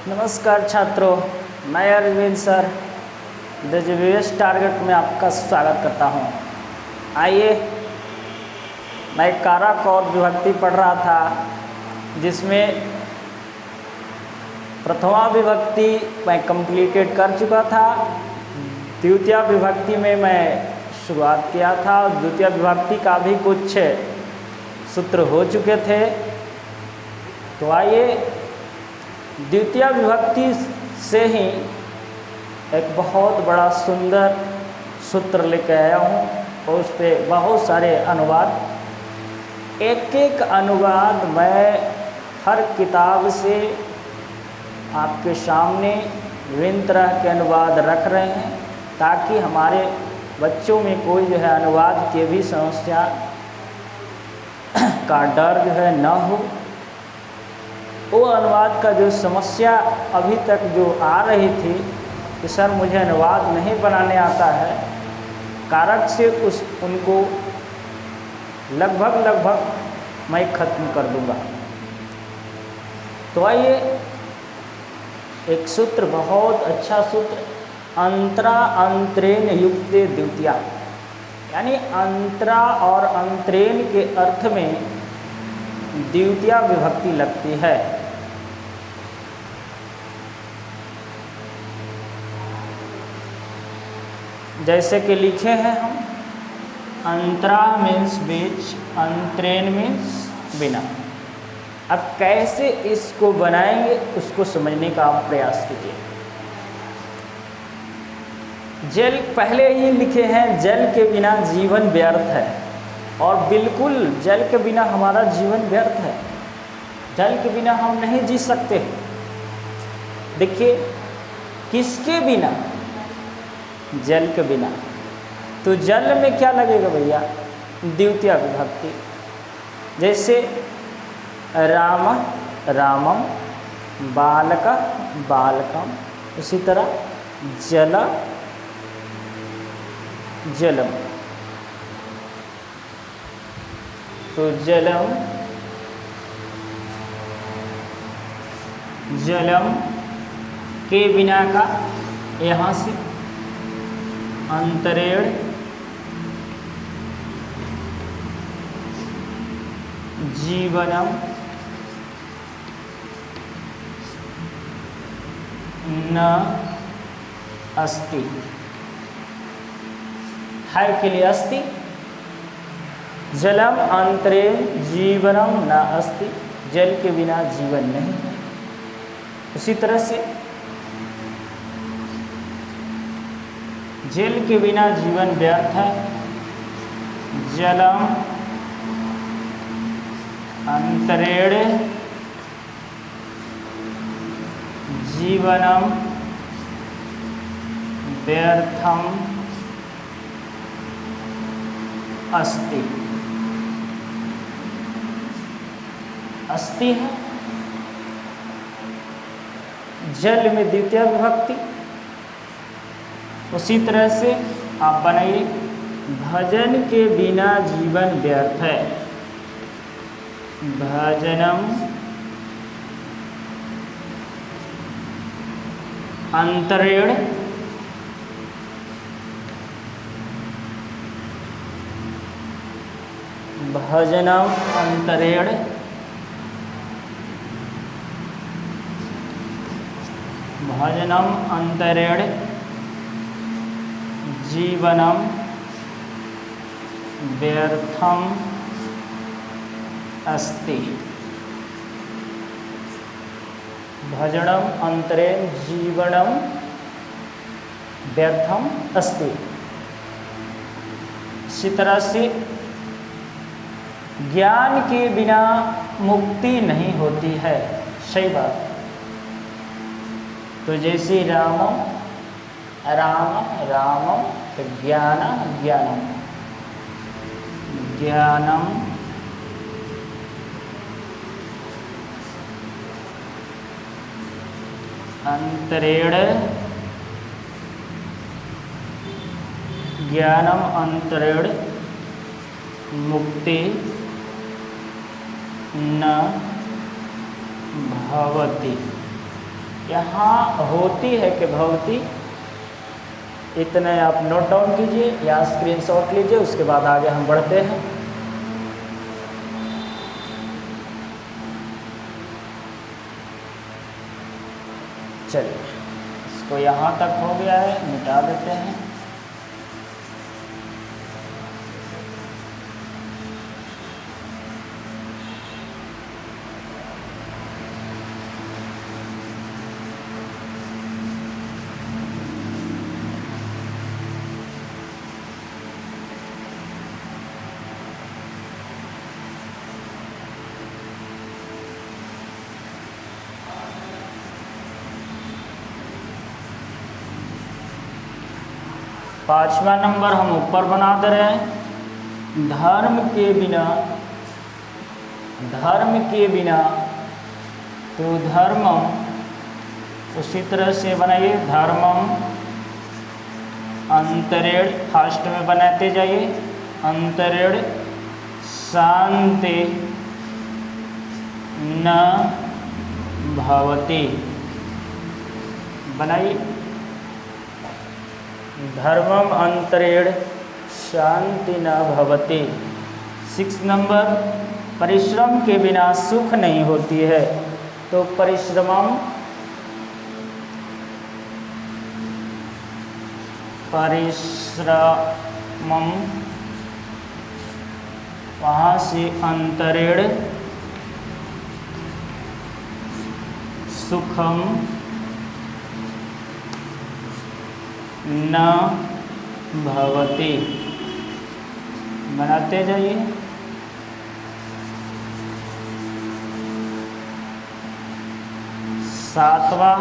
नमस्कार छात्रों, मैं Arvind sir the GVS target में आपका स्वागत करता हूं। आइए, मैं कारक और विभक्ति पढ़ रहा था, जिसमें प्रथमा विभक्ति मैं कंप्लीटेड कर चुका था। द्वितीय विभक्ति में मैं शुरुआत किया था और द्वितीय विभक्ति का भी कुछ सूत्र हो चुके थे। तो आइए, द्वितीय विभक्ति से ही एक बहुत बड़ा सुंदर सूत्र लेकर आया हूँ और उस पर बहुत सारे अनुवाद, एक एक अनुवाद मैं हर किताब से आपके सामने विभिन्न तरह के अनुवाद रख रहे हैं, ताकि हमारे बच्चों में कोई जो है अनुवाद के भी समस्या का डर जो है न हो। वो अनुवाद का जो समस्या अभी तक जो आ रही थी कि सर मुझे अनुवाद नहीं बनाने आता है, कारक से उनको लगभग मैं ख़त्म कर दूंगा। तो आइए, एक सूत्र, बहुत अच्छा सूत्र, अंतरा अंतरेण युक्ते द्वितीया, यानी अंतरा और अंतरेण के अर्थ में द्वितीया विभक्ति लगती है। जैसे कि लिखे हैं हम, अंतरा मीन्स बीच, अंतरेण मीन्स बिना। अब कैसे इसको बनाएंगे उसको समझने का आप प्रयास कीजिए। जल, पहले ही लिखे हैं जल के बिना जीवन व्यर्थ है, और बिल्कुल जल के बिना हमारा जीवन व्यर्थ है। जल के बिना हम नहीं जी सकते। देखिए, किसके बिना? जल के बिना। तो जल में क्या लगेगा भैया? द्वितीय विभक्ति। जैसे राम रामम, बालक बालकम, उसी तरह जल जलम। तो जलम जलम के बिना का यहाँ से अंतरेण जीवनम न अस्ति, है के लिए अस्ति। जलम अंतरेण जीवनम न अस्ति, जल के बिना जीवन नहीं है। उसी तरह से जल के बिना जीवन व्यर्थ है। जलम अंतरेण जीवनम व्यर्थम अस्ति। अस्ति है जल में द्वितीय विभक्ति। उसी तरह से आप बनाइए, भजन के बिना जीवन व्यर्थ है। भजनम अंतरेण भजनम अंतरेण भजनम अंतरेण जीवनम व्यर्थम अस्ति। भजनम अंतरेण जीवनम व्यर्थम अस्ति। इसी तरह से ज्ञान के बिना मुक्ति नहीं होती है। सही बात। तो जैसे रामम राम रामम, तो ज्ञान ज्ञानम ज्ञानम अंतरेण ज्ञानम अंतरेण मुक्ति न भवति। यहाँ होती है कि भवती, इतने आप नोट डाउन कीजिए या स्क्रीनशॉट लीजिए, उसके बाद आगे हम बढ़ते हैं। चलिए, इसको यहाँ तक हो गया है, मिटा देते हैं। पाँचवा नंबर हम ऊपर बना दे रहे हैं। धर्म के बिना तो धर्मम, उसी तरह से बनाइए। धर्मम अंतरेण, फास्ट में बनाते जाइए। अंतरेण शांति न भवति, बनाइए। धर्मम अंतरेण शांति न भवति। 6 नंबर, परिश्रम के बिना सुख नहीं होती है, तो परिश्रमम वहाँ से अंतरेण सुखम न भवति, बनाते जाइए। सातवां,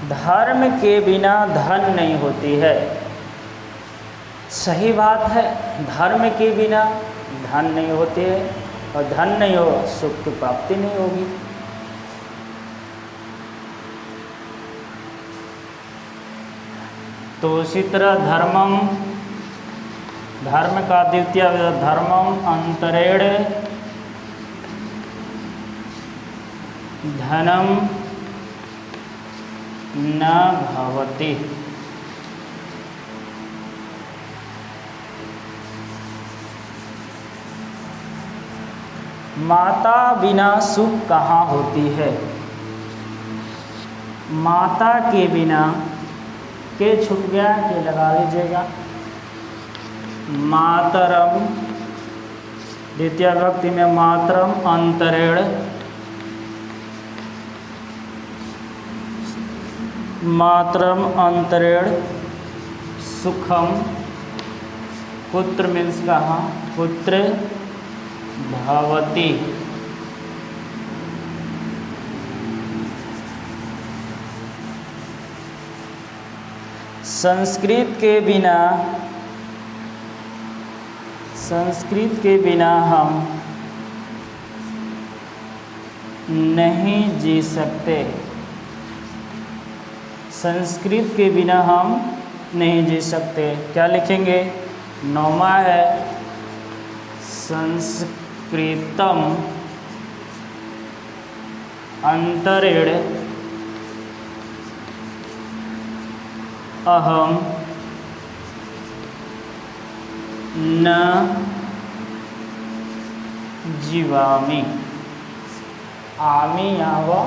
धर्म के बिना धन नहीं होती है। सही बात है, धर्म के बिना धन नहीं होती है, और धन नहीं हो सुख की प्राप्ति नहीं होगी। तो उसी तरह धर्मम, धर्म का द्वितीय धर्मम अंतरेण धनम न भवति। माता बिना सुख कहाँ होती है? माता के बिना, के छूट गया, के लगा लीजिएगा। मातरम, द्वितीय विभक्ति में मातरम अंतरेण, मातरम अंतरेण सुखम, पुत्र मीन्स कहाँ, पुत्र भवति। संस्कृत के बिना हम नहीं जी सकते। संस्कृत के बिना हम नहीं जी सकते। क्या लिखेंगे? 9वां है संस्कृतम अंतरेण अहम न जीवामि। आमी यहाँ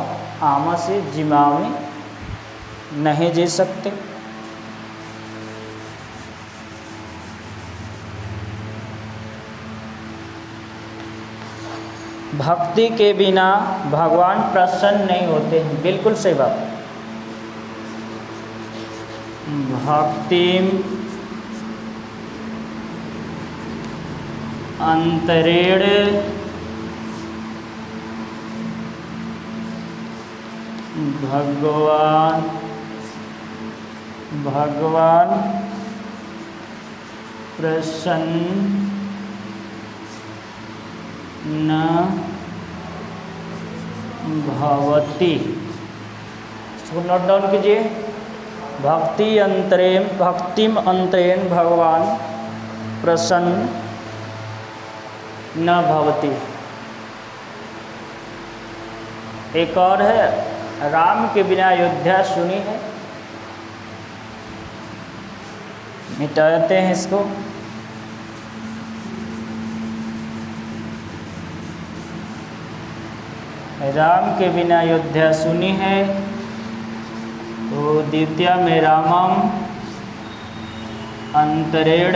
आमा से जीवामि, नहीं जी सकते। भक्ति के बिना भगवान प्रसन्न नहीं होते हैं। बिल्कुल सही बात। भक्तिम अंतरेण भगवान प्रसन्न न भवति। इसको नोट डाउन कीजिए। भक्तिम अंतरेण भगवान प्रसन्न न भवति। एक और है राम के बिना अयोध्या सुनी है। मिटाते हैं इसको। राम के बिना अयोध्या सुनी है, तो द्वितीय में रामम अंतरेण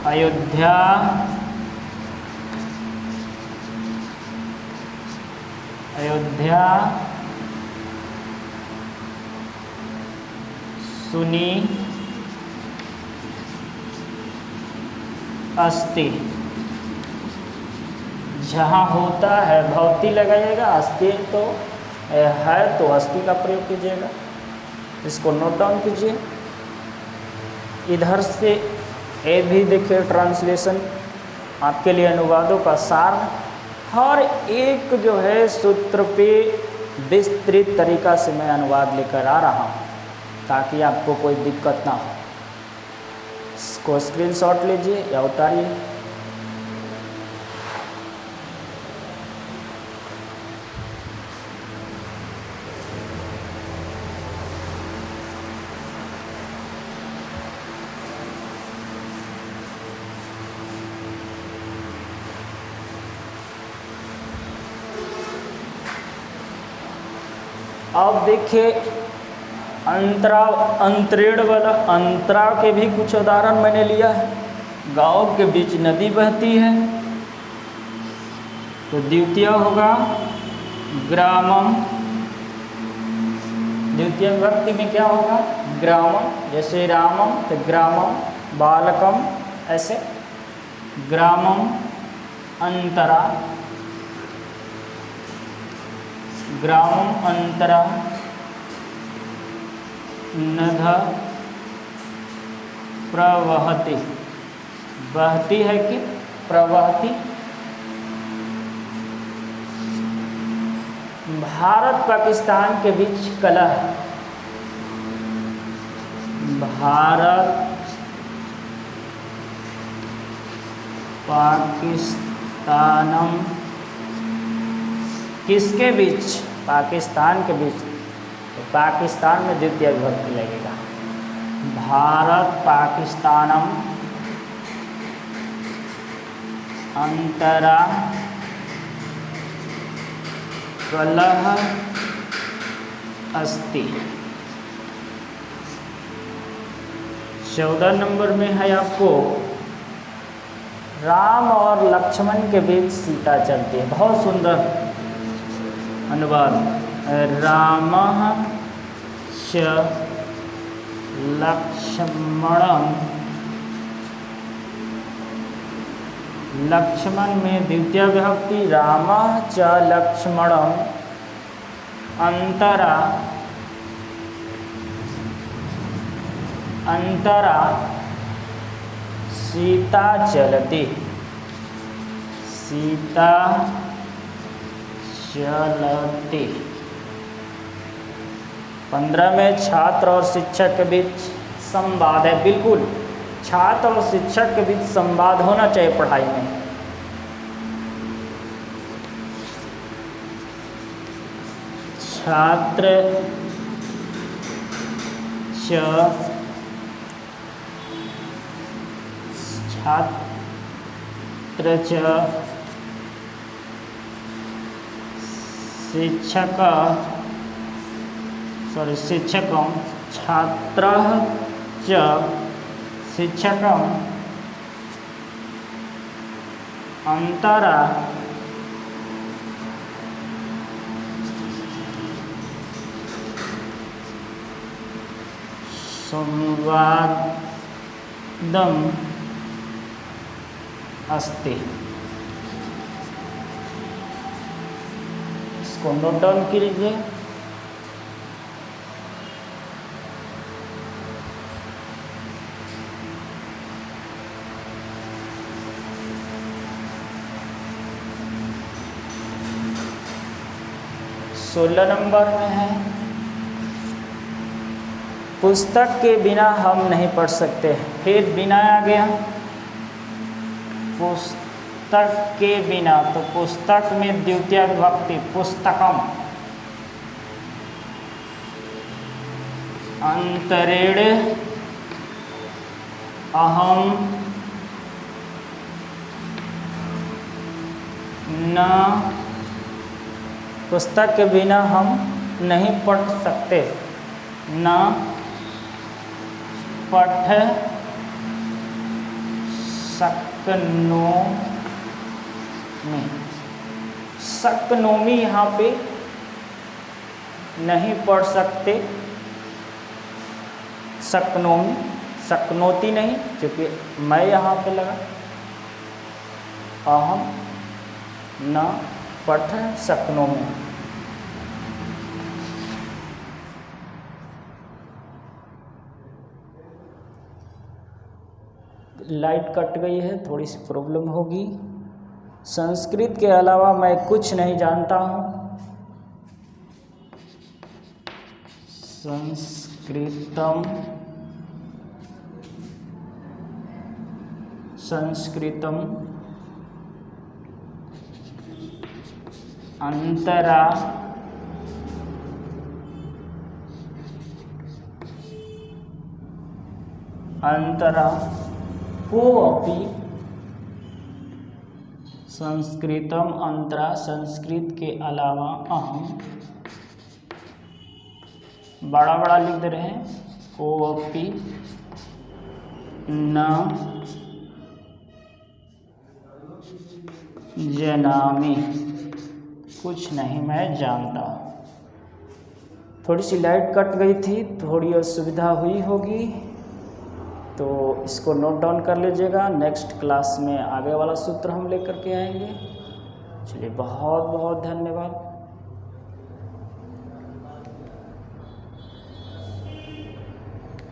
अयोध्या सुनी अस्ति। जहाँ होता है भवती लगाइएगा, अस्ति तो है तो अस्ति का प्रयोग कीजिएगा। इसको नोट डाउन कीजिए। इधर से ये भी देखिए ट्रांसलेशन आपके लिए अनुवादों का सार। हर एक जो है सूत्र पे विस्तृत तरीका से मैं अनुवाद लेकर आ रहा हूँ ताकि आपको कोई दिक्कत ना हो। इसको स्क्रीनशॉट लीजिए या उतारिए। अब देखिए अंतरेण वाला अंतरा के भी कुछ उदाहरण मैंने लिया है। गांव के बीच नदी बहती है, तो द्वितीय होगा ग्रामम। द्वितीय विभक्ति में क्या होगा? ग्रामम। जैसे रामम तो ग्रामम, बालकम ऐसे। ग्रामम अंतरा, ग्रामम अंतरा नद प्रवहति। बहती है कि प्रवहति। भारत पाकिस्तान के बीच कलह। भारत पाकिस्तानम किसके बीच? पाकिस्तान के बीच। तो पाकिस्तान में द्वितीय विभक्ति लगेगा। भारत पाकिस्तानम अंतरा कलह अस्ति। 14 नंबर में है आपको राम और लक्ष्मण के बीच सीता चलती है। बहुत सुंदर अनुवाद। रामः च लक्ष्मणं। लक्ष्मण में द्वितीय विभक्ति रामः च लक्ष्मणं अंतरा सीता चलती। सीता चलती। 15 में छात्र और शिक्षक के बीच संवाद है। बिल्कुल छात्र और शिक्षक के बीच संवाद होना चाहिए पढ़ाई में। छात्र शिक्षकं छात्रः च शिक्षकं अंतरा संवादम अस्ति। इसको नोट डाउन कीजिए। सोलह नंबर में है पुस्तक के बिना हम नहीं पढ़ सकते। फिर बिना आ गया। पुस्तक पुस्तक के बिना, तो पुस्तक में द्वितीय विभक्ति पुस्तकम। अंतरेण अहम न, पुस्तक के बिना हम नहीं पढ़ सकते, न पढ़ शक्नोमि। शक्नोमि यहाँ पे नहीं पढ़ सकते, शक्नोमि, शक्नोति नहीं, क्योंकि मैं यहाँ पे लगा। अहम न पठ शक्नोमि। लाइट कट गई है, थोड़ी सी प्रॉब्लम होगी। संस्कृत के अलावा मैं कुछ नहीं जानता हूँ। संस्कृतम, संस्कृतम अंतरा अंतरा कोऽपि, संस्कृतम अंतरा, संस्कृत के अलावा अहम, बड़ा बड़ा लिख दे रहे हैं, कोऽपि न जानामि, कुछ नहीं मैं जानता। थोड़ी सी लाइट कट गई थी, थोड़ी असुविधा हुई होगी, तो इसको नोट डाउन कर लीजिएगा। नेक्स्ट क्लास में आगे वाला सूत्र हम लेकर के आएंगे। चलिए, बहुत बहुत धन्यवाद।